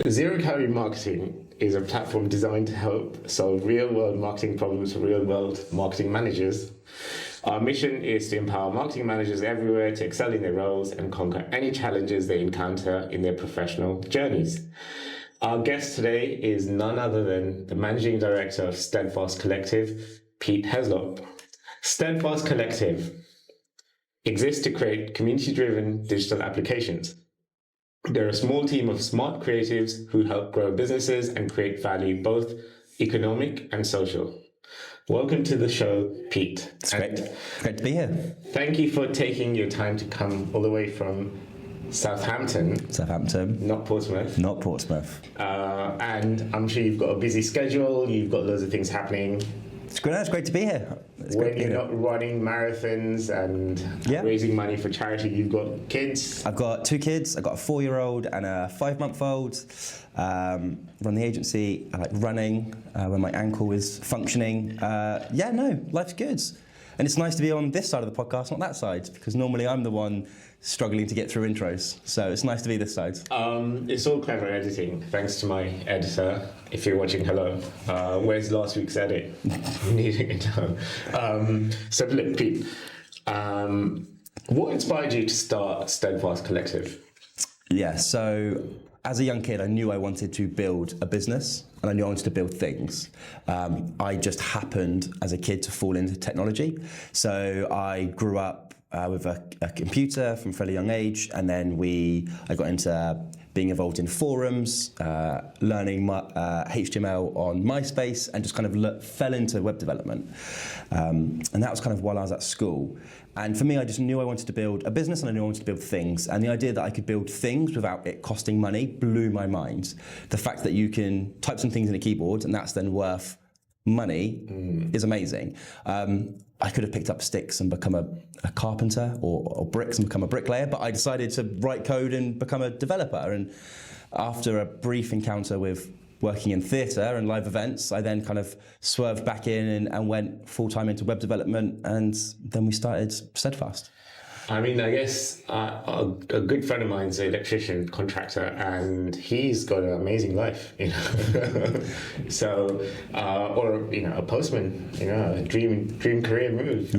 Zero Calorie Marketing is a platform designed to help solve real-world marketing problems for real-world marketing managers. Our mission is to empower marketing managers everywhere to excel in their roles and conquer any challenges they encounter in their professional journeys. Our guest today is none other than the Managing Director of Steadfast Collective, Pete Heslop. Steadfast Collective exists to create community-driven digital applications. They're a small team of smart creatives who help grow businesses and create value, both economic and social. Welcome to the show, Pete. It's great to be here. Thank you for taking your time to come all the way from Southampton. Not Portsmouth. And I'm sure you've got a busy schedule, you've got loads of things happening. It's great to be here. When you're not running marathons and raising money for charity, you've got kids? I've got 2 kids. I've got a 4-year-old and a 5-month-old. Run the agency. I like running when my ankle is functioning. Life's good. And it's nice to be on this side of the podcast, not that side, because normally I'm the one struggling to get through intros. So it's nice to be this side. It's all clever editing, thanks to my editor. If you're watching, hello. Where's last week's edit? Needing it down. So look, Pete, what inspired you to start Steadfast Collective? Yeah, so as a young kid, I knew I wanted to build a business and I knew I wanted to build things. I just happened as a kid to fall into technology. So I grew up with a computer from a fairly young age, and then I got into being involved in forums, learning HTML on MySpace, and just kind of fell into web development. And that was kind of while I was at school. And for me, I just knew I wanted to build a business and I knew I wanted to build things. And the idea that I could build things without it costing money blew my mind. The fact that you can type some things in a keyboard and that's then worth money is amazing. I could have picked up sticks and become a carpenter, or bricks and become a bricklayer, but I decided to write code and become a developer. And after a brief encounter with working in theatre and live events, I then kind of swerved back in and went full-time into web development, and then we started Steadfast. I mean, I guess a good friend of mine's an electrician contractor, and he's got an amazing life, you know. So, or you know, a postman, you know, a dream career move,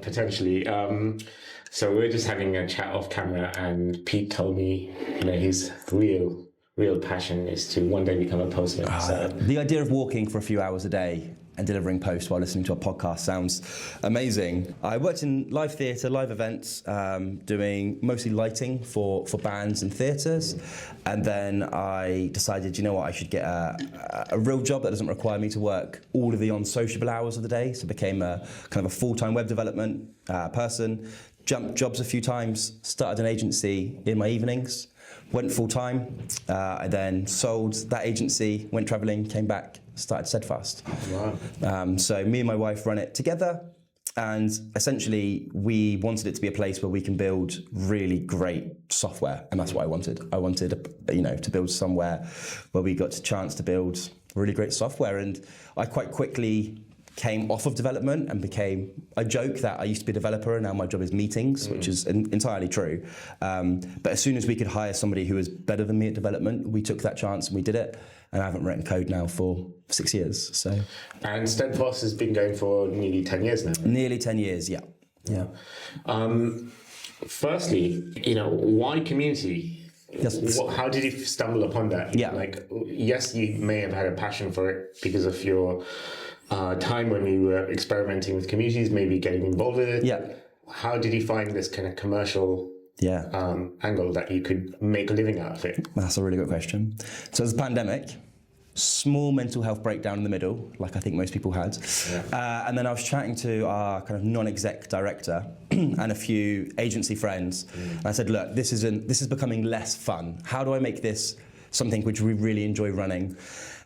potentially. So we're just having a chat off camera, and Pete told me, you know, his real passion is to one day become a postman. So the idea of walking for a few hours a day and delivering posts while listening to a podcast sounds amazing. I worked in live theatre, live events, doing mostly lighting for bands and theatres. And then I decided, you know what, I should get a real job that doesn't require me to work all of the unsociable hours of the day. So I became a kind of a full-time web development person, jumped jobs a few times, started an agency in my evenings, went full-time. I then sold that agency, went travelling, came back, started Steadfast. Wow. So me and my wife run it together, and essentially we wanted it to be a place where we can build really great software, and that's what I wanted. I wanted, to build somewhere where we got a chance to build really great software, and I quite quickly came off of development and I joke that I used to be a developer and now my job is meetings, which is entirely true. But as soon as we could hire somebody who was better than me at development, we took that chance and we did it. And I haven't written code now for 6 years. So. And Steadfast has been going for nearly 10 years now. Nearly 10 years, yeah. Firstly, you know, why community? Yes. How did you stumble upon that? Yeah. Like, yes, you may have had a passion for it because of your time when you were experimenting with communities, maybe getting involved with it. Yeah. How did you find this kind of commercial angle that you could make a living out of it? That's a really good question. So there's a pandemic, small mental health breakdown in the middle, like I think most people had. Yeah. And then I was chatting to our kind of non-exec director and a few agency friends. And I said, look, this is becoming less fun. How do I make this something which we really enjoy running?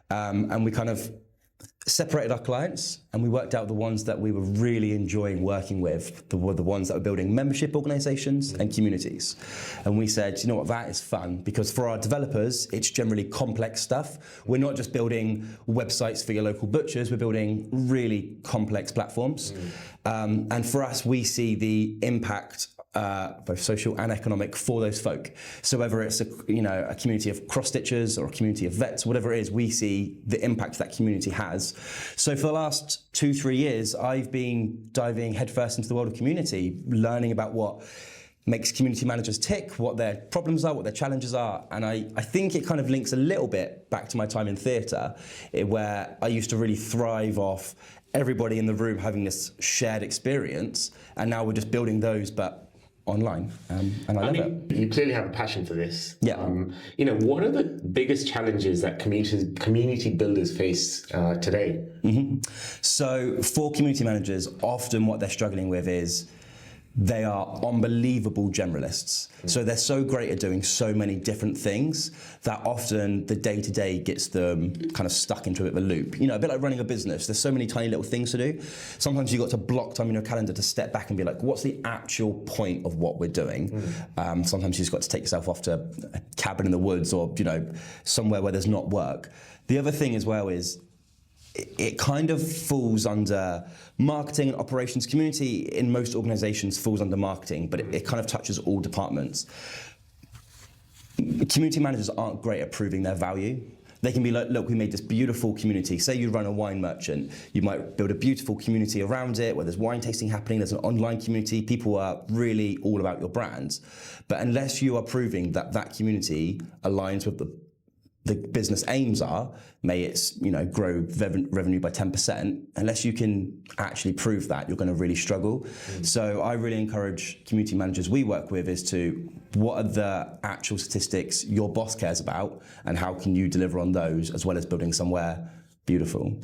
And we kind of separated our clients, and we worked out the ones that we were really enjoying working with, were the ones that were building membership organizations and communities. And we said, you know what, that is fun, because for our developers, it's generally complex stuff. We're not just building websites for your local butchers, we're building really complex platforms. And for us, we see the impact both social and economic for those folk. So whether it's a community of cross-stitchers or a community of vets, whatever it is, we see the impact that community has. So for the last 2-3 years, I've been diving headfirst into the world of community, learning about what makes community managers tick, what their problems are, what their challenges are. And I think it kind of links a little bit back to my time in theatre, where I used to really thrive off everybody in the room having this shared experience, and now we're just building those, but online, and I love it. You clearly have a passion for this. Yeah. What are the biggest challenges that community builders face today? Mm-hmm. So for community managers, often what they're struggling with is they are unbelievable generalists. So they're so great at doing so many different things that often the day-to-day gets them kind of stuck into a bit of a loop. A bit like running a business. There's so many tiny little things to do. Sometimes you've got to block time in your calendar to step back and be like, what's the actual point of what we're doing? Sometimes you've just got to take yourself off to a cabin in the woods or, somewhere where there's not work. The other thing as well is it kind of falls under marketing and operations. Community in most organizations falls under marketing, but it kind of touches all departments. Community managers aren't great at proving their value. They can be like, look, we made this beautiful community. Say you run a wine merchant, you might build a beautiful community around it where there's wine tasting happening, there's an online community, people are really all about your brand. But unless you are proving that that community aligns with the business aims are, may it's grow revenue by 10%, unless you can actually prove that, you're going to really struggle. So I really encourage community managers we work with is to, what are the actual statistics your boss cares about, and how can you deliver on those, as well as building somewhere beautiful?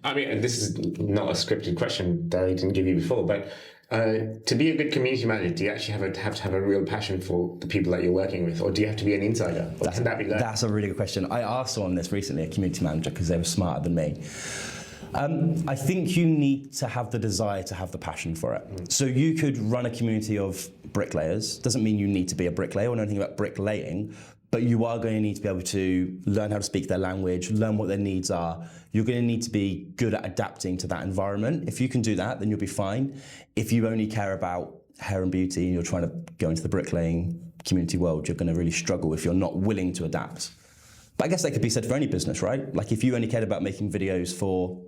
And this is not a scripted question that I didn't give you before, but to be a good community manager, do you actually have to have a real passion for the people that you're working with, or do you have to be an insider? Or can that be learned? That's a really good question. I asked someone this recently, a community manager, because they were smarter than me. I think you need to have the desire to have the passion for it. So you could run a community of bricklayers. Doesn't mean you need to be a bricklayer or know anything about bricklaying, but you are going to need to be able to learn how to speak their language, learn what their needs are. You're going to need to be good at adapting to that environment. If you can do that, then you'll be fine. If you only care about hair and beauty and you're trying to go into the bricklaying community world, you're going to really struggle if you're not willing to adapt. But I guess that could be said for any business, right? Like if you only cared about making videos for,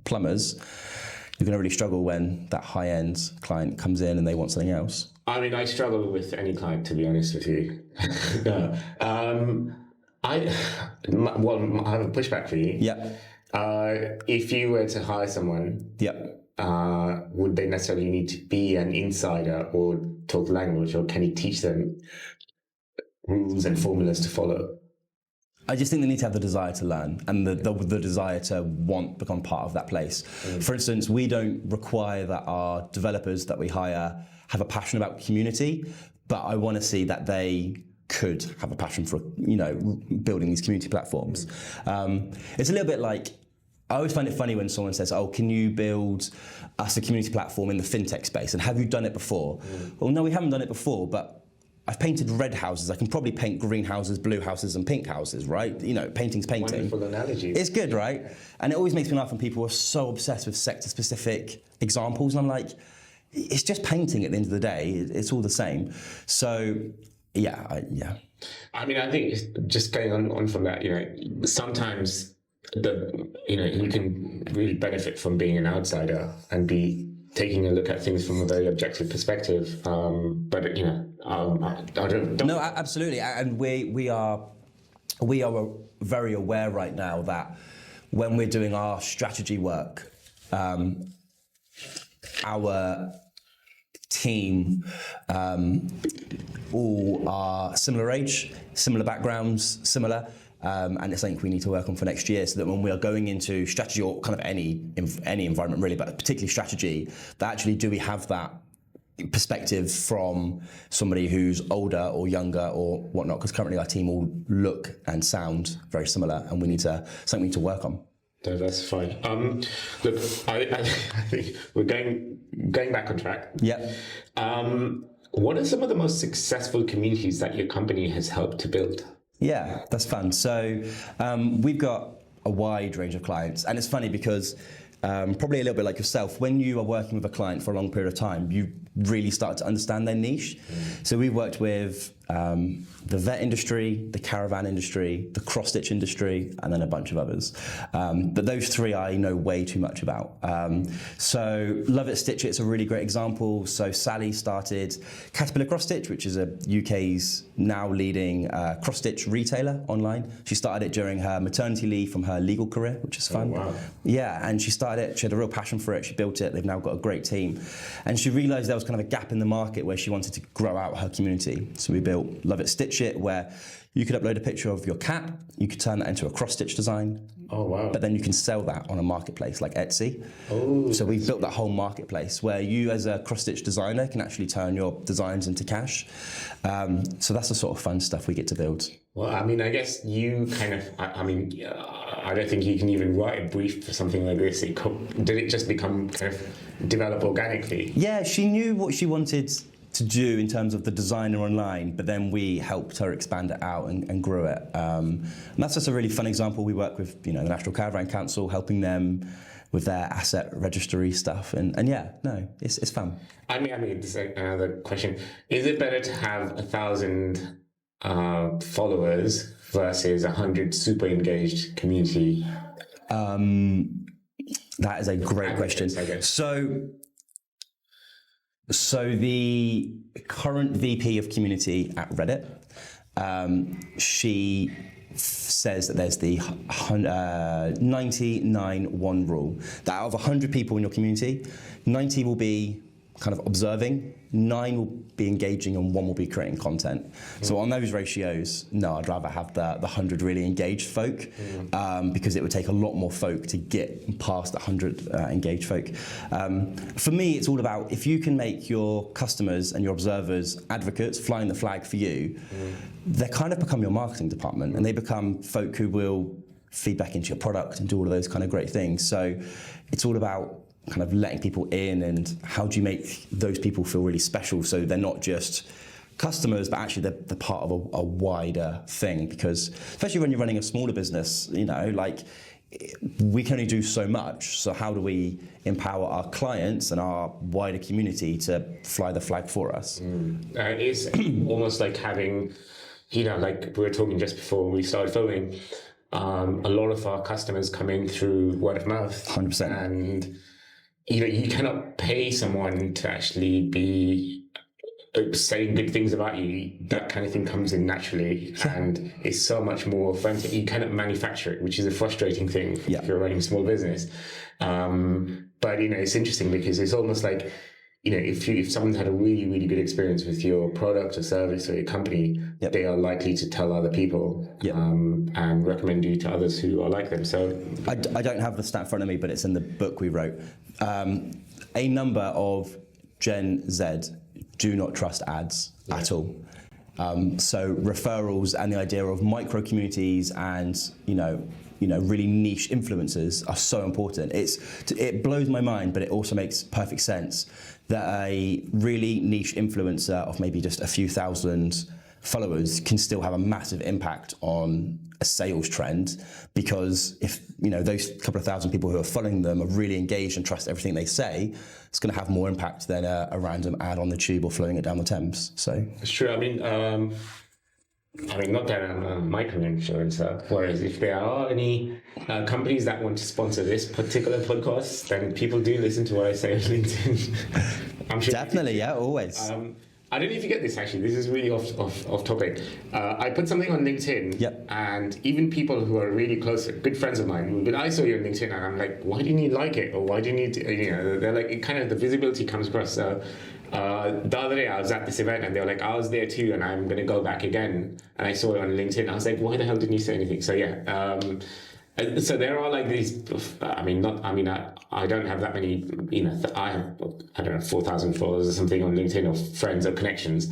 plumbers, you're going to really struggle when that high-end client comes in and they want something else. I struggle with any client, to be honest with you. No. I have a pushback for you. Yeah. If you were to hire someone, would they necessarily need to be an insider or talk language, or can you teach them rules and formulas to follow? I just think they need to have the desire to learn and the desire to become part of that place. For instance, we don't require that our developers that we hire have a passion about community, but I want to see that they could have a passion for, building these community platforms. It's a little bit like, I always find it funny when someone says, oh, can you build us a community platform in the fintech space? And have you done it before? Well, no, we haven't done it before, but I've painted red houses. I can probably paint green houses, blue houses, and pink houses, right? Painting's painting. Wonderful analogy. It's good, right? And it always makes me laugh when people are so obsessed with sector-specific examples, and I'm like, it's just painting at the end of the day. It's all the same. So, yeah. I think just going on from that, sometimes you can really benefit from being an outsider and be taking a look at things from a very objective perspective. But I don't. No, absolutely, and we are very aware right now that when we're doing our strategy work, our team all are similar age, similar backgrounds, similar. And it's something we need to work on for next year, so that when we are going into strategy, or kind of any environment really, but particularly strategy, that actually do we have that perspective from somebody who's older or younger or whatnot? Because currently our team all look and sound very similar, and we need to work on. No, that's fine. Look, I think we're going back on track. Yeah. What are some of the most successful communities that your company has helped to build? Yeah, that's fun. So we've got a wide range of clients, and it's funny because probably a little bit like yourself, when you are working with a client for a long period of time, you really start to understand their niche. So we've worked with the vet industry, the caravan industry, the cross-stitch industry, and then a bunch of others. But those three I know way too much about. So Love It, Stitch It's a really great example. So Sally started Caterpillar Cross Stitch, which is a UK's now leading cross-stitch retailer online. She started it during her maternity leave from her legal career, which is fun. Oh, wow. Yeah, and she started it, she had a real passion for it, she built it, they've now got a great team. And she realised there was kind of a gap in the market where she wanted to grow out her community. So we built Love It, Stitch It, where you could upload a picture of your cat, you could turn that into a cross-stitch design. Oh, wow. But then you can sell that on a marketplace like Etsy. Oh, so we've built that whole marketplace where you as a cross-stitch designer can actually turn your designs into cash. So that's the sort of fun stuff we get to build. Well, I mean, I guess you kind of, I don't think you can even write a brief for something like this. Did it just become kind of develop organically? Yeah, she knew what she wanted to do in terms of the designer online, but then we helped her expand it out and grew it. And that's just a really fun example. We work with, the National Caravan Council, helping them with their asset registry stuff. And yeah, no, it's fun. I mean, this is another question. Is it better to have 1,000 followers versus 100 super engaged community? That is a great question. So the current VP of community at Reddit, she says that there's the 99-1 rule, that out of 100 people in your community, 90 will be kind of observing, 9 will be engaging, and 1 will be creating content. So on those ratios, no, I'd rather have the 100 really engaged folk, because it would take a lot more folk to get past the 100 engaged folk. For me, it's all about, if you can make your customers and your observers advocates flying the flag for you, they kind of become your marketing department, and they become folk who will feed back into your product and do all of those kind of great things. So it's all about kind of letting people in, and how do you make those people feel really special so they're not just customers, but actually they're part of a wider thing. Because especially when you're running a smaller business, we can only do so much. So how do we empower our clients and our wider community to fly the flag for us? It's almost like having, like we were talking just before we started filming, a lot of our customers come in through word of mouth. 100%. And you cannot pay someone to actually be saying good things about you. That kind of thing comes in naturally, and it's so much more authentic. You cannot manufacture it, which is a frustrating thing if you're running a small business. But it's interesting because it's almost like, if someone's had a really, really good experience with your product or service or your company, they are likely to tell other people and recommend you to others who are like them. So I don't have the stat in front of me, but it's in the book we wrote. A number of Gen Z do not trust ads at all. So referrals and the idea of micro communities and really niche influencers are so important. It blows my mind, but it also makes perfect sense that a really niche influencer of maybe just a few thousand followers can still have a massive impact on a sales trend, because if those couple of thousand people who are following them are really engaged and trust everything they say, it's going to have more impact than a random ad on the tube or flowing it down the Thames. So it's true. I mean, not that I'm a micro influencer. Whereas if there are any companies that want to sponsor this particular podcast, then people do listen to what I say on LinkedIn. I'm sure. Definitely, yeah, always. I don't know if you get this, actually. This is really off topic. I put something on LinkedIn, and even people who are really close, good friends of mine, but I saw you on LinkedIn, and I'm like, why do you need like it? Or why do you need, they're like, it kind of, the visibility comes across. So the other day I was at this event, and they were like, I was there too, and I'm going to go back again. And I saw it on LinkedIn. I was like, why the hell didn't you say anything? So so there are like these, I don't have that many, I have, 4,000 followers or something on LinkedIn, or friends or connections.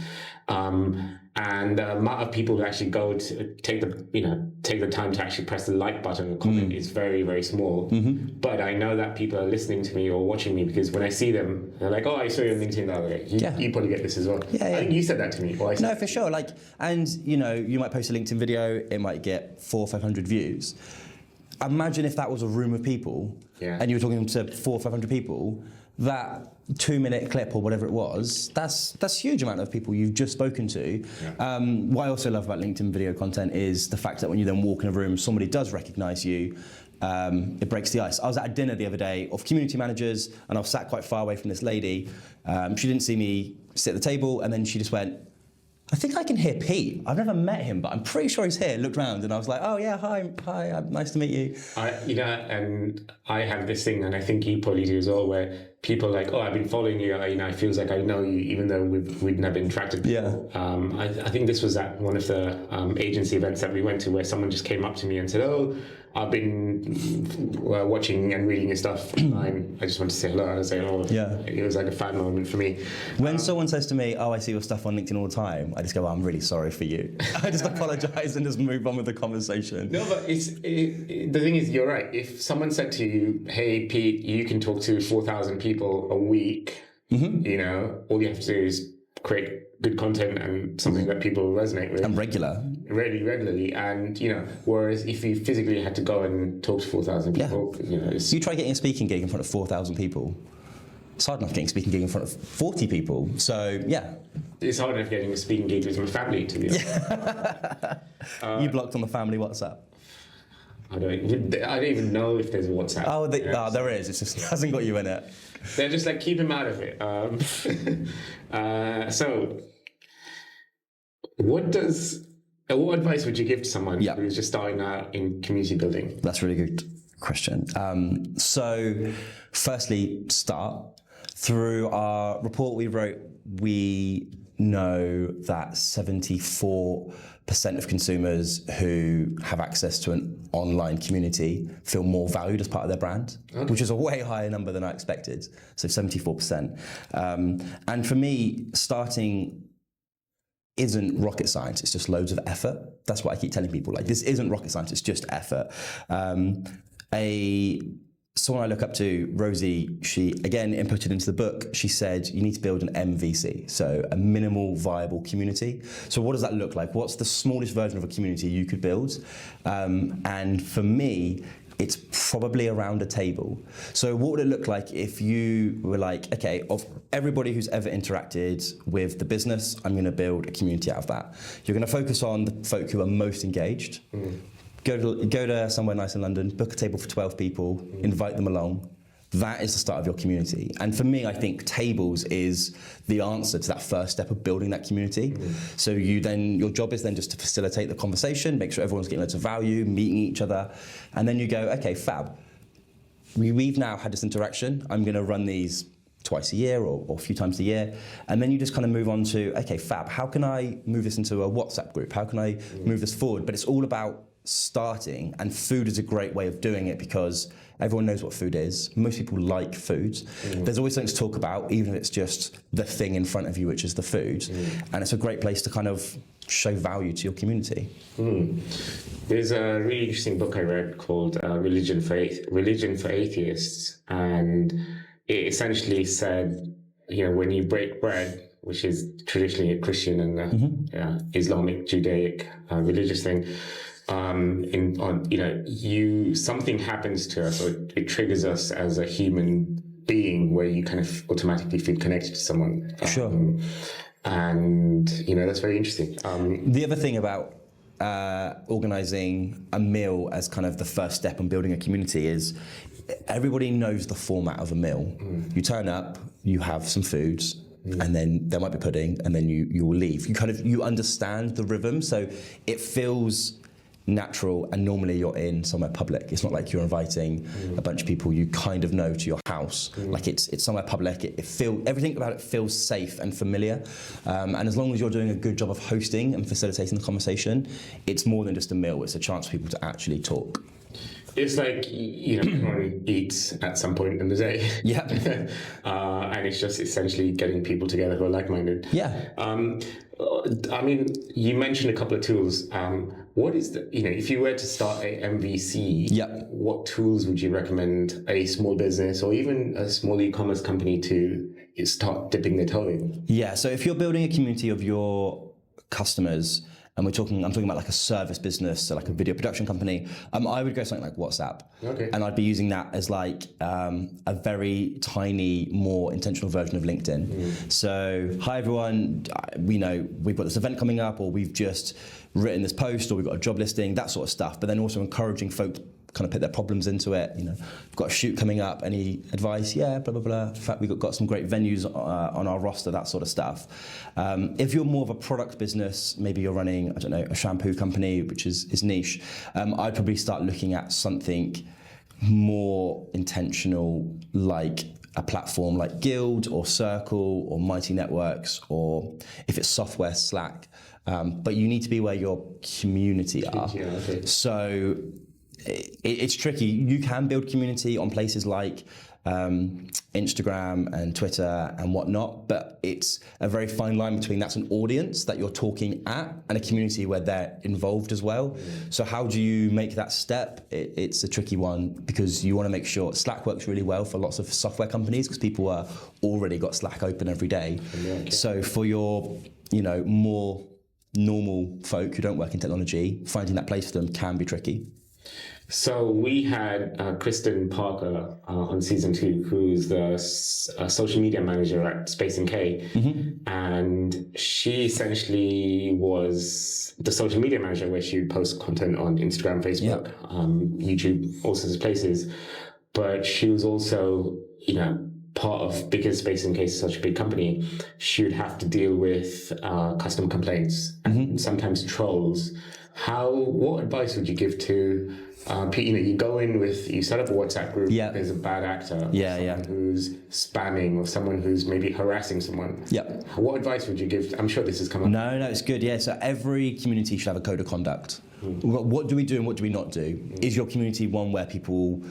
And the amount of people who actually go to take the time to actually press the like button or comment is very, very small. But I know that people are listening to me or watching me, because when I see them, they're like, oh, I saw you on LinkedIn the other day. You probably get this as well. I think you said that to me. No, for sure. You might post a LinkedIn video, it might get 400 or 500 views. imagine if that was a room of people and you were talking to 400 or 500 people, that 2-minute clip or whatever it was, that's a huge amount of people you've just spoken to. What I also love about LinkedIn video content is the fact that when you then walk in a room, somebody does recognize you. It breaks the ice. I was at a dinner the other day of community managers, and I was sat quite far away from this lady. She didn't see me sit at the table, and then she just went, I think I can hear Pete. I've never met him, but I'm pretty sure he's here. Looked around, and I was like, oh yeah, hi, nice to meet you. And I have this thing, and I think you probably do as well, where people are like, oh, I've been following you. It feels like I know you, even though we'd never interacted before. I think this was at one of the agency events that we went to, where someone just came up to me and said, oh, I've been watching and reading your stuff online. I just want to say hello. I was like, oh, it was like a fan moment for me. When someone says to me, oh, I see your stuff on LinkedIn all the time, I just go, I'm really sorry for you. I just apologize and just move on with the conversation. No, but the thing is, you're right. If someone said to you, hey, Pete, you can talk to 4,000 people a week, all you have to do is create good content and something that people resonate with. And regularly. And, whereas if you physically had to go and talk to 4,000 people, You try getting a speaking gig in front of 4,000 people. It's hard enough getting a speaking gig in front of 40 people. So, it's hard enough getting a speaking gig with my family, to be honest. You blocked on the family WhatsApp. I don't even know if there's a WhatsApp. Oh, there is. It just hasn't got you in it. They're just like, keep him out of it. So, what advice would you give to someone who's just starting out in community building? That's a really good question. So, firstly, start. Through our report we wrote, we know that 74% of consumers who have access to an online community feel more valued as part of their brand, which is a way higher number than I expected. So 74%. And for me, starting isn't rocket science, it's just loads of effort. That's what I keep telling people. Like, this isn't rocket science, it's just effort. Someone I look up to, Rosie, she again inputted into the book, she said you need to build an MVC, so a minimal viable community. So what does that look like? What's the smallest version of a community you could build? And for me, it's probably around a table. So what would it look like if you were like, okay, of everybody who's ever interacted with the business, I'm going to build a community out of that. You're going to focus on the folk who are most engaged. Go to somewhere nice in London, book a table for 12 people, invite them along. That is the start of your community. And for me, I think tables is the answer to that first step of building that community. So your job is then just to facilitate the conversation, make sure everyone's getting loads of value, meeting each other. And then you go, okay, fab. We've now had this interaction. I'm going to run these twice a year or a few times a year. And then you just kind of move on to, okay, fab. How can I move this into a WhatsApp group? How can I move this forward? But it's all about starting, and food is a great way of doing it because everyone knows what food is. Most people like food. There's always something to talk about, even if it's just the thing in front of you, which is the food. And it's a great place to kind of show value to your community. There's a really interesting book I read called Religion for Atheists, and it essentially said, when you break bread, which is traditionally a Christian and Islamic, Judaic religious thing, something happens to us, or it triggers us as a human being, where you kind of automatically feel connected to someone. Sure. And that's very interesting. The other thing about organising a meal as kind of the first step in building a community is everybody knows the format of a meal. You turn up, you have some foods, and then there might be pudding, and then you will leave. You understand the rhythm, so it feels natural, and normally you're in somewhere public. It's not like you're inviting a bunch of people you kind of know to your house. Like it's somewhere public. Everything about it feels safe and familiar. And as long as you're doing a good job of hosting and facilitating the conversation, it's more than just a meal. It's a chance for people to actually talk. It's like, everyone eats at some point in the day. Yeah. And it's just essentially getting people together who are like-minded. Yeah. You mentioned a couple of tools. What is if you were to start a MVC, what tools would you recommend a small business or even a small e-commerce company to start dipping their toe in? Yeah, so if you're building a community of your customers and I'm talking about like a service business, so like a video production company, I would go something like WhatsApp. Okay. And I'd be using that as like a very tiny, more intentional version of LinkedIn. So, hi everyone, we know we've got this event coming up, or we've just written this post, or we've got a job listing, that sort of stuff. But then also encouraging folk kind of put their problems into it. You know, we've got a shoot coming up. Any advice? Yeah, blah blah blah. In fact, we've got some great venues on our roster. That sort of stuff. If you're more of a product business, maybe you're running, I don't know, a shampoo company, which is niche. I'd probably start looking at something more intentional, like a platform like Guild or Circle or Mighty Networks, or if it's software, Slack. But you need to be where your community are. Yeah, okay. So it's tricky. You can build community on places like Instagram and Twitter and whatnot, but it's a very fine line between that's an audience that you're talking at and a community where they're involved as well. So how do you make that step? It's a tricky one, because you want to make sure Slack works really well for lots of software companies, because people are already got Slack open every day. Okay. So for your, more normal folk who don't work in technology, finding that place for them can be tricky. So we had Kristen Parker on season 2, who's the social media manager at Space & K. And she essentially was the social media manager, where she would post content on Instagram, Facebook, YouTube, all sorts of places. But she was also, part of, because Space & K is such a big company, she would have to deal with customer complaints and sometimes trolls. What advice would you give to you go in with, you set up a WhatsApp group, there's a bad actor, someone who's spamming, or someone who's maybe harassing someone. What advice would you give? I'm sure this has come up. No, it's good. Yeah, so every community should have a code of conduct. What do we do and what do we not do? Is your community one where people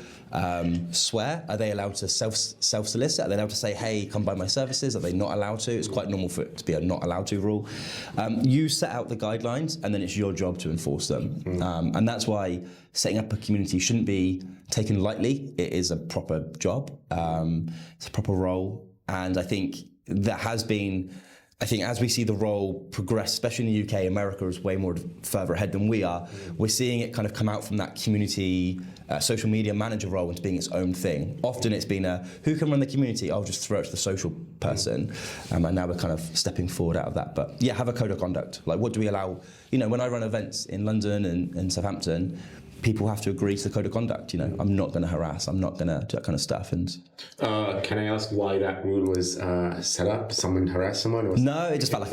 swear? Are they allowed to self-solicit? Are they allowed to say, hey, come buy my services? Are they not allowed to? It's quite normal for it to be a not allowed to rule. You set out the guidelines, and then it's your job to enforce them. And that's why setting up a community shouldn't be taken lightly. It is a proper job. It's a proper role. And I think that has been... as we see the role progress, especially in the UK, America is way more further ahead than we are. We're seeing it kind of come out from that community social media manager role into being its own thing. Often it's been who can run the community? I'll just throw it to the social person. And now we're kind of stepping forward out of that. But yeah, have a code of conduct. Like, what do we allow? When I run events in London and Southampton, people have to agree to the code of conduct. I'm not going to harass. I'm not going to do that kind of stuff. And can I ask why that rule was set up? Someone harassed someone? Or no, it just felt like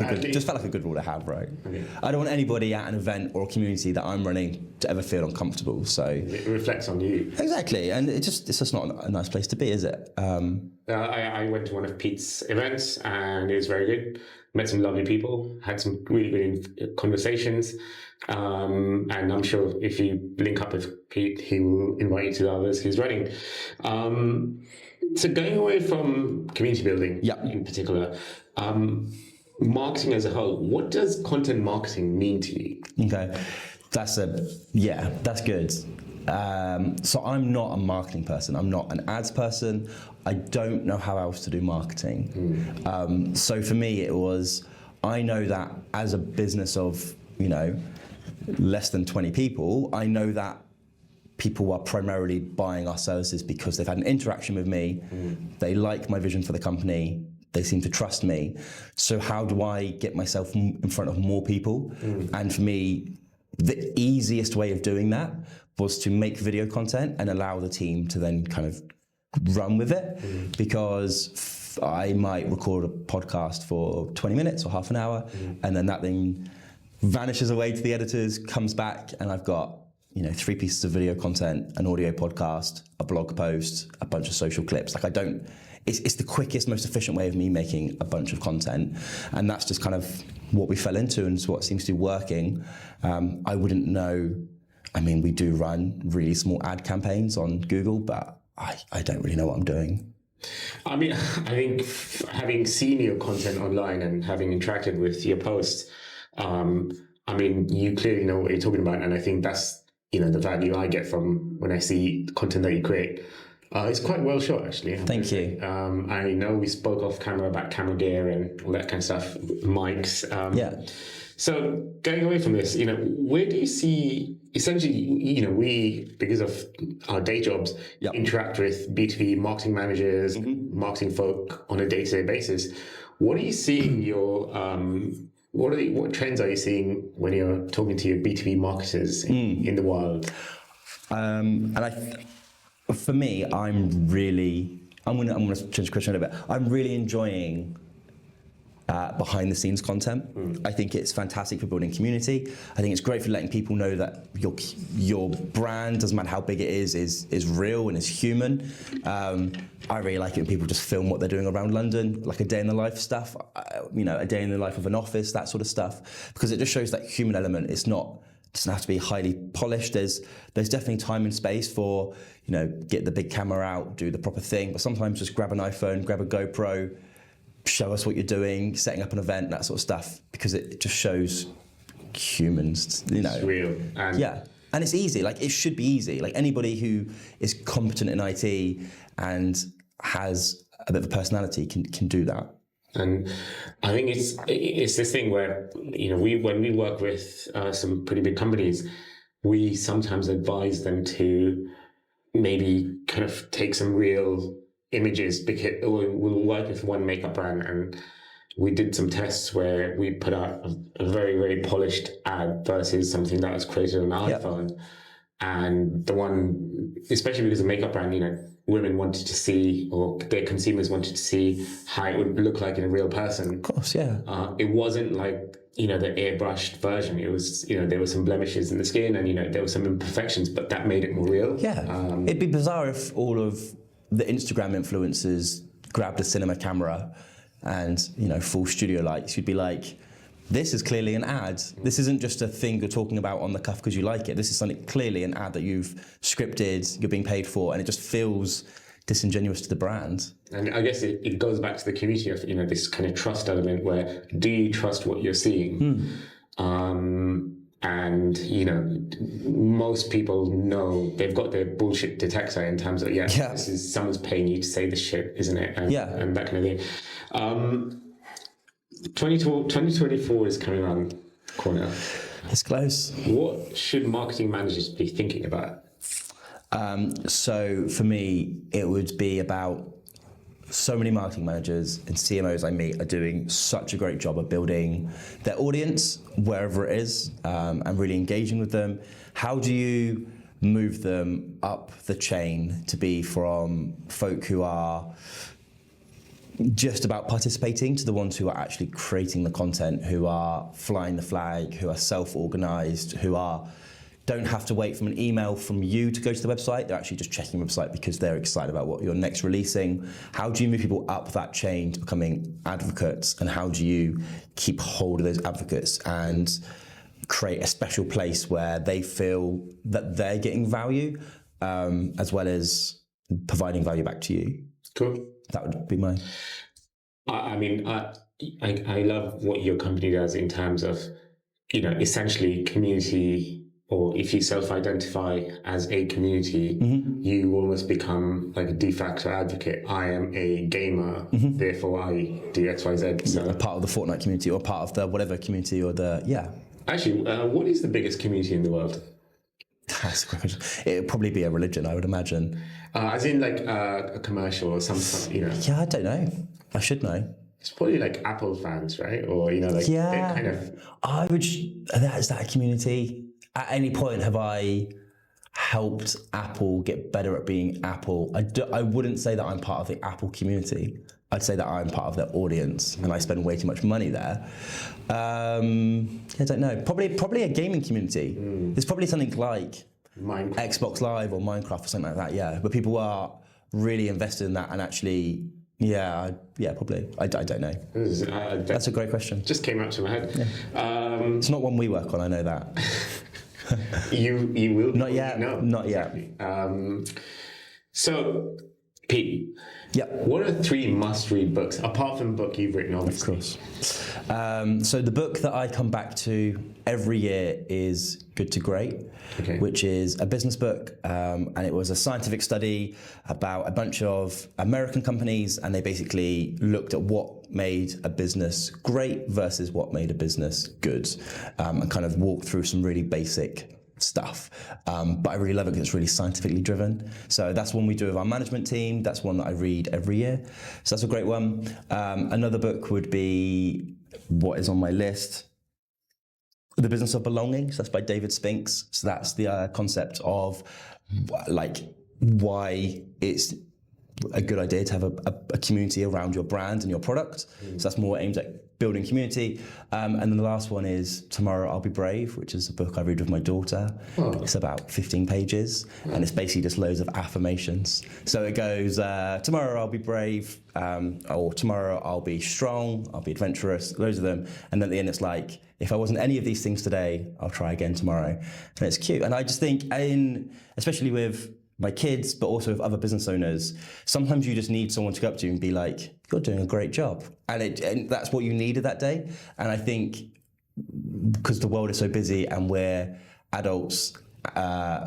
a good rule to have, right? Okay. I don't want anybody at an event or a community that I'm running to ever feel uncomfortable. So it reflects on you. Exactly, and it's just not a nice place to be, is it? I went to one of Pete's events, and it was very good. Met some lovely people, had some really good conversations. And I'm sure if you link up with Pete, he will invite you to the others he's running. So going away from community building in particular, marketing as a whole, what does content marketing mean to you? Okay, that's good. So I'm not a marketing person. I'm not an ads person. I don't know how else to do marketing. So for me, I know that as a business of, less than 20 people, I know that people are primarily buying our services because they've had an interaction with me, they like my vision for the company, they seem to trust me. So how do I get myself in front of more people? And for me, the easiest way of doing that was to make video content and allow the team to then kind of run with it, because I might record a podcast for 20 minutes or half an hour, and then that thing vanishes away to the editors, comes back, and I've got 3 pieces of video content, an audio podcast, a blog post, a bunch of social clips. It's the quickest, most efficient way of me making a bunch of content, and that's just kind of what we fell into and what seems to be working. I wouldn't know. I mean, we do run really small ad campaigns on Google, but I don't really know what I'm doing. I mean, I think having seen your content online and having interacted with your posts, I mean, you clearly know what you're talking about, and I think that's the value I get from when I see the content that you create. It's quite well shot, actually. Thank you. I know we spoke off camera about camera gear and all that kind of stuff, mics. So going away from this, where do you see, essentially, we, because of our day jobs, interact with B2B marketing managers, marketing folk on a day-to-day basis. What are you seeing what trends are you seeing when you're talking to your B2B marketers in the wild? For me, I'm going to change the question a little bit. I'm really enjoying behind the scenes content. I think it's fantastic for building community. I think it's great for letting people know that your brand, doesn't matter how big it is real and is human. I really like it when people just film what they're doing around London, like a day in the life stuff, a day in the life of an office, that sort of stuff, because it just shows that human element. It doesn't have to be highly polished. There's definitely time and space for, get the big camera out, do the proper thing, but sometimes just grab an iPhone, grab a GoPro, show us what you're doing, setting up an event, that sort of stuff, because it just shows humans, It's real. And it's easy, like it should be easy. Like anybody who is competent in IT and has a bit of a personality can do that. And I think it's this thing where, when we work with some pretty big companies, we sometimes advise them to maybe kind of take some real images, because we were working with one makeup brand and we did some tests where we put out a very, very polished ad versus something that was created on an iPhone. And the one, especially because the makeup brand, women wanted to see, or their consumers wanted to see how it would look like in a real person. Of course, yeah. It wasn't like, the airbrushed version. It was, there were some blemishes in the skin and, there were some imperfections, but that made it more real. Yeah. It'd be bizarre if all of the Instagram influencers grabbed a cinema camera and, full studio lights. You'd be like, this is clearly an ad. This isn't just a thing you're talking about on the cuff because you like it. This is something clearly an ad that you've scripted, you're being paid for, and it just feels disingenuous to the brand. And I guess it goes back to the community of, this kind of trust element where, do you trust what you're seeing? And, most people know they've got their bullshit detector in terms of, this is someone's paying you to say this shit, isn't it? And that kind of thing. 2024 is coming around the corner. It's close. What should marketing managers be thinking about? So for me, it would be about, so many marketing managers and CMOs I meet are doing such a great job of building their audience wherever it is, and really engaging with them. How do you move them up the chain to be from folk who are just about participating to the ones who are actually creating the content, who are flying the flag, who are self-organized, who don't have to wait for an email from you to go to the website. They're actually just checking the website because they're excited about what you're next releasing. How do you move people up that chain to becoming advocates, and how do you keep hold of those advocates and create a special place where they feel that they're getting value, as well as providing value back to you? Cool. That would be mine. I love what your company does in terms of, essentially community, or if you self-identify as a community, you almost become like a de facto advocate. I am a gamer, therefore I do X, Y, Z. So a part of the Fortnite community, or part of the whatever community, or Actually, what is the biggest community in the world? That's a great question. It would probably be a religion, I would imagine. As in like a commercial or something, Yeah, I don't know. I should know. It's probably like Apple fans, right? Or, they're kind of... I would... Is that a community? At any point have I helped Apple get better at being Apple? I wouldn't say that I'm part of the Apple community. I'd say that I'm part of their audience, and I spend way too much money there. I don't know. Probably a gaming community. There's probably something like Minecraft. Xbox Live or Minecraft or something like that, where people are really invested in that and actually... Yeah, probably. I don't know. That's a great question. Just came out to my head. Yeah. It's not one we work on, I know that. You will? Not yet. No. Not yet. Exactly. So Pete, Yep. what are 3 must-read books, apart from the book you've written, obviously? Of course. So the book that I come back to every year is Good to Great, which is a business book, and it was a scientific study about a bunch of American companies, and they basically looked at what made a business great versus what made a business good, and kind of walked through some really basic stuff, but I really love it because it's really scientifically driven. So that's one we do with our management team. That's one that I read every year. So that's a great one. Another book would be what is on my list, The Business of Belonging. So that's by David Spinks. So that's the concept of like why it's a good idea to have a community around your brand and your product. So that's more aimed at building community. And then the last one is Tomorrow I'll Be Brave, which is a book I read with my daughter. It's about 15 pages, and it's basically just loads of affirmations. So it goes, tomorrow I'll be brave, or tomorrow I'll be strong, I'll be adventurous, loads of them. And then at the end it's like, if I wasn't any of these things today, I'll try again tomorrow. And it's cute. And I just think, especially with my kids, but also with other business owners, sometimes you just need someone to go up to you and be like, you're doing a great job. And that's what you needed that day. And I think because the world is so busy and we're adults,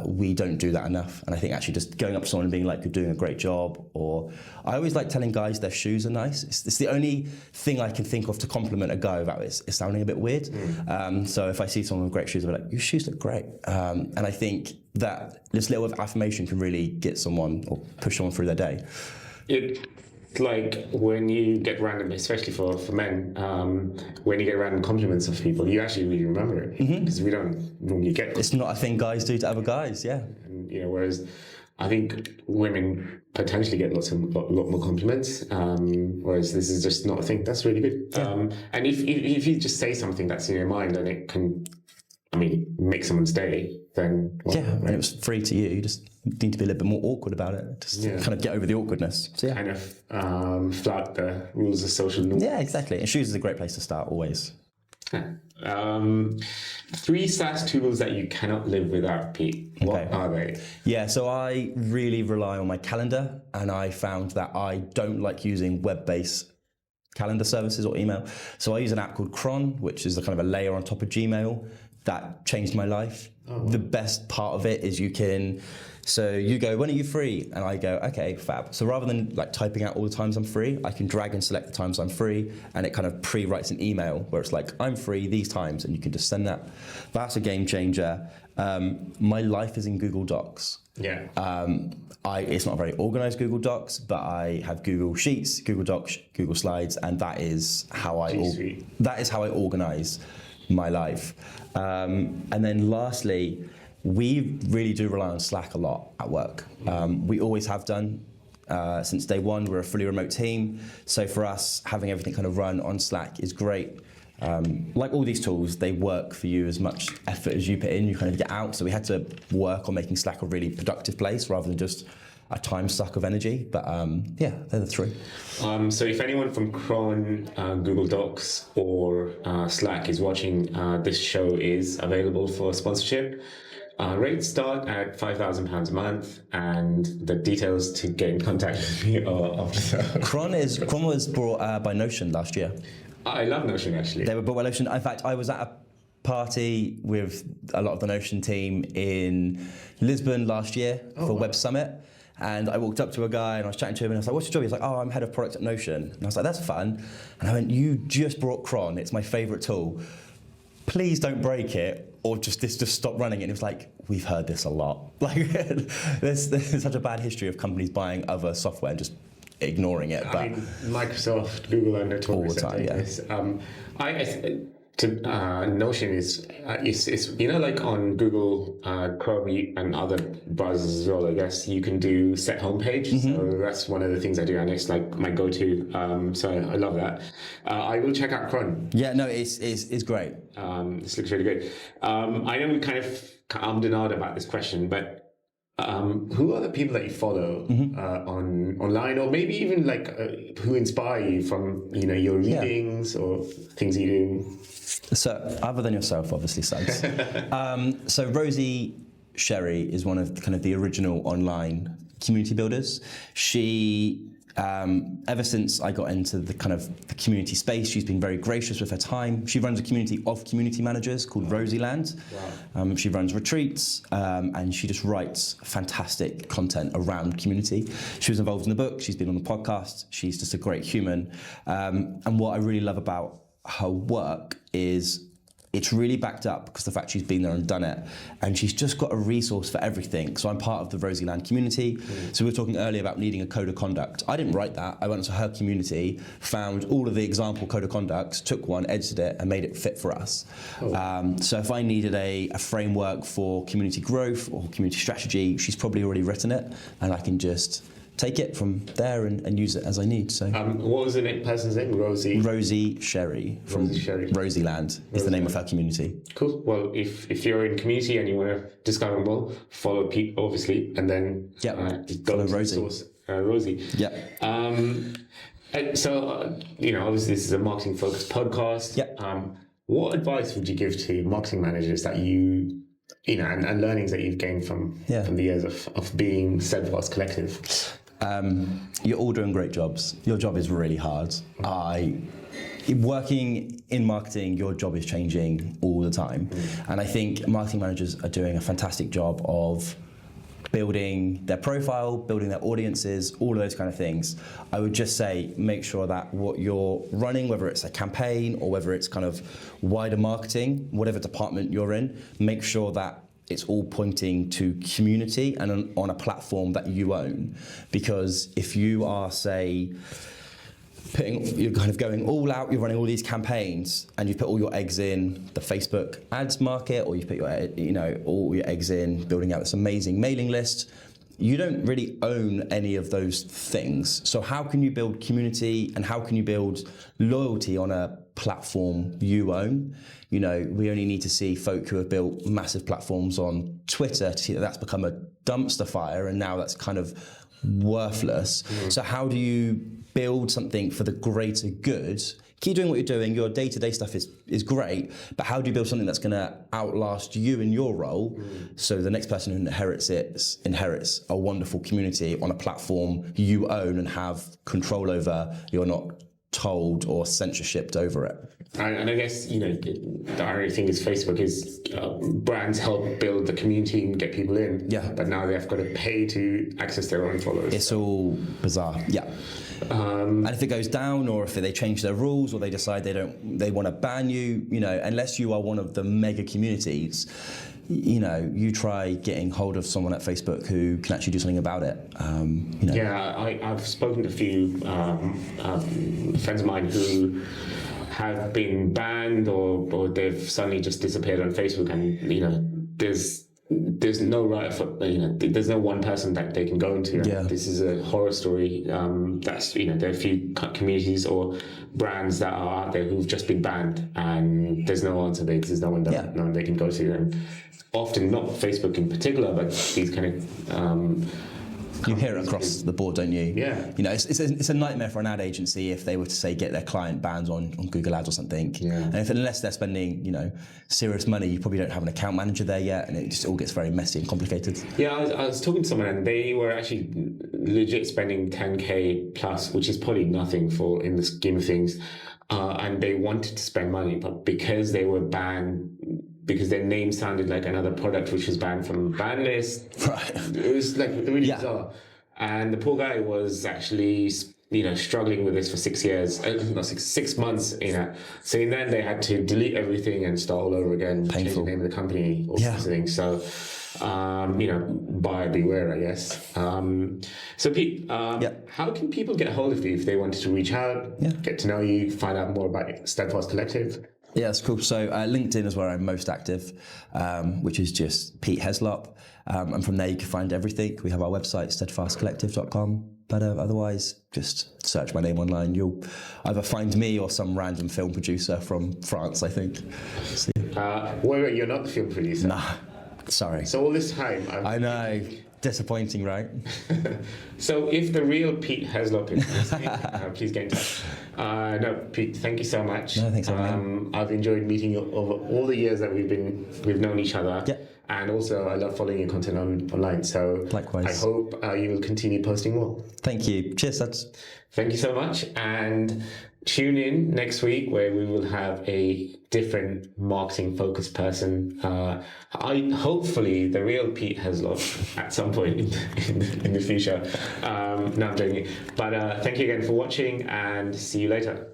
we don't do that enough. And I think actually just going up to someone and being like, you're doing a great job, or I always like telling guys their shoes are nice. It's the only thing I can think of to compliment a guy without it's sounding a bit weird. So if I see someone with great shoes, I'll be like, your shoes look great. And I think that this little affirmation can really get someone or push someone through their day. It's like when you get random, especially for men, when you get random compliments of people, you actually really remember it, because we don't normally get them. It's not a thing guys do to other guys, yeah. And, whereas I think women potentially get lot more compliments, whereas this is just not a thing. That's really good. Yeah. And if you just say something that's in your mind and it can, make someone's day, then... Well, and it was free to you. You just need to be a little bit more awkward about it. Just kind of get over the awkwardness. So, kind of flout the rules of social norms. Yeah, exactly. And shoes is a great place to start, always. 3 SaaS tools that you cannot live without, Pete. What are they? Yeah, so I really rely on my calendar, and I found that I don't like using web-based calendar services or email. So I use an app called Cron, which is a kind of a layer on top of Gmail. That changed my life. The best part of it is you go, when are you free? And I go, okay, fab. So rather than like typing out all the times I'm free, I can drag and select the times I'm free, and it kind of pre-writes an email where it's like, I'm free these times, and you can just send that. That's a game changer. My life is in Google Docs. Yeah. It's not a very organized Google Docs, but I have Google Sheets, Google Docs, Google Slides, and that is how I organize my life. And then lastly, we really do rely on Slack a lot at work. We always have done. Since day one, we're a fully remote team. So for us, having everything kind of run on Slack is great. Like all these tools, they work for you as much effort as you put in, you kind of get out. So we had to work on making Slack a really productive place rather than just a time suck of energy. But they're the 3. So if anyone from Cron, Google Docs, or Slack is watching, this show is available for sponsorship. Rates start at £5,000 a month, and the details to get in contact with me are after that. Cron was brought by Notion last year. I love Notion, actually. They were brought by Notion. In fact, I was at a party with a lot of the Notion team in Lisbon last year for Web Summit. And I walked up to a guy and I was chatting to him and I was like, what's your job? He was like, oh, I'm head of product at Notion. And I was like, that's fun. And I went, you just brought Cron. It's my favorite tool. Please don't break it, or just stop running it. And it was like, we've heard this a lot. Like, there's such a bad history of companies buying other software and just ignoring it. But Microsoft, Google, and all the time, Notion is like on Google Chrome and other browsers as well. I guess you can do set homepage. So that's one of the things I do, and it's like my go-to. So I love that. I will check out Cron. Yeah, no, it's great. This looks really good. I know we kind of ummed and ahed about this question, but who are the people that you follow online, or maybe even like who inspire you from your readings or things you do? So other than yourself, obviously, Suggs. So Rosie Sherry is one of kind of the original online community builders. She, ever since I got into the kind of the community space, she's been very gracious with her time. She runs a community of community managers called Rosieland. Wow. She runs retreats, and she just writes fantastic content around community. She was involved in the book. She's been on the podcast. She's just a great human. And what I really love about her work is it's really backed up because the fact she's been there and done it, and she's just got a resource for everything. So I'm part of the Rosieland community. So we were talking earlier about needing a code of conduct. I didn't write that. I went to her community, found all of the example code of conducts, took one, edited it, and made it fit for us. So if I needed a framework for community growth or community strategy, she's probably already written it, and I can just take it from there and use it as I need. So, what was the person's name? Rosie Sherry from Rosieland is the name of her community. Cool. Well, if you're in community and you want to discover more, follow Pete, obviously, and then follow Rosie. Rosie. Yeah. So, obviously this is a marketing-focused podcast. Yeah. What advice would you give to marketing managers that and learnings that you've gained from the years of being Steadfast Collective? You're all doing great jobs. Your job is really hard. Working in marketing, your job is changing all the time. And I think marketing managers are doing a fantastic job of building their profile, building their audiences, all of those kind of things. I would just say make sure that what you're running, whether it's a campaign or whether it's kind of wider marketing, whatever department you're in, make sure that it's all pointing to community and on a platform that you own. Because if you are, say, you're kind of going all out, you're running all these campaigns, and you've put all your eggs in the Facebook ads market, or you've put all your eggs in building out this amazing mailing list, you don't really own any of those things. So how can you build community and how can you build loyalty on a platform you own? We only need to see folk who have built massive platforms on Twitter to see that that's become a dumpster fire and now that's kind of worthless. So how do you build something for the greater good? Keep doing what you're doing. Your day-to-day stuff is great, but how do you build something that's going to outlast you in your role, so the next person who inherits a wonderful community on a platform you own and have control over? You're not told or censorshiped over it. And I guess, the ironic thing is Facebook is brands help build the community and get people in. Yeah. But now they've got to pay to access their own followers. It's all bizarre. Yeah. And if it goes down, or if they change their rules, or they decide they want to ban you, unless you are one of the mega communities, you try getting hold of someone at Facebook who can actually do something about it. Yeah, I've spoken to a few friends of mine who have been banned or they've suddenly just disappeared on Facebook, and there's no right for there's no one person that they can go into. Yeah. This is a horror story. There are a few communities or brands that are out there who've just been banned, and there's no answer. There's no one they can go to, and often not Facebook in particular, but these kind of. You hear it across the board, don't you? Yeah. It's a nightmare for an ad agency if they were to say get their client banned on Google Ads or something. Yeah. And unless they're spending serious money, you probably don't have an account manager there yet, and it just all gets very messy and complicated. Yeah, I was talking to someone and they were actually legit spending 10K plus, which is probably nothing in the scheme of things, and they wanted to spend money, but because they were banned. Because their name sounded like another product which was banned from the ban list. Right. It was really bizarre. And the poor guy was actually, struggling with this for 6 years, 6 months, So then they had to delete everything and start all over again, change the name of the company, all sorts of things. So, buyer beware, I guess. So Pete, how can people get a hold of you if they wanted to reach out, get to know you, find out more about Steadfast Collective? Yeah, that's cool. So LinkedIn is where I'm most active, which is just Pete Heslop. And from there you can find everything. We have our website, steadfastcollective.com. But otherwise, just search my name online. You'll either find me or some random film producer from France, I think. So, wait, you're not the film producer? Nah. Sorry. So all this time, I know. Disappointing, right? So if the real Pete Heslop is listening, please get in touch. No, Pete, thank you so much. No, thanks for having me. I've enjoyed meeting you over all the years that we've known each other. Yeah. And also, I love following your content online. So likewise. I hope you will continue posting more. Thank you. Cheers, lads. Thank you so much. And tune in next week where we will have a different marketing focused person. Hopefully the real Pete Heslop at some point in the future. No, I'm joking. But thank you again for watching and see you later.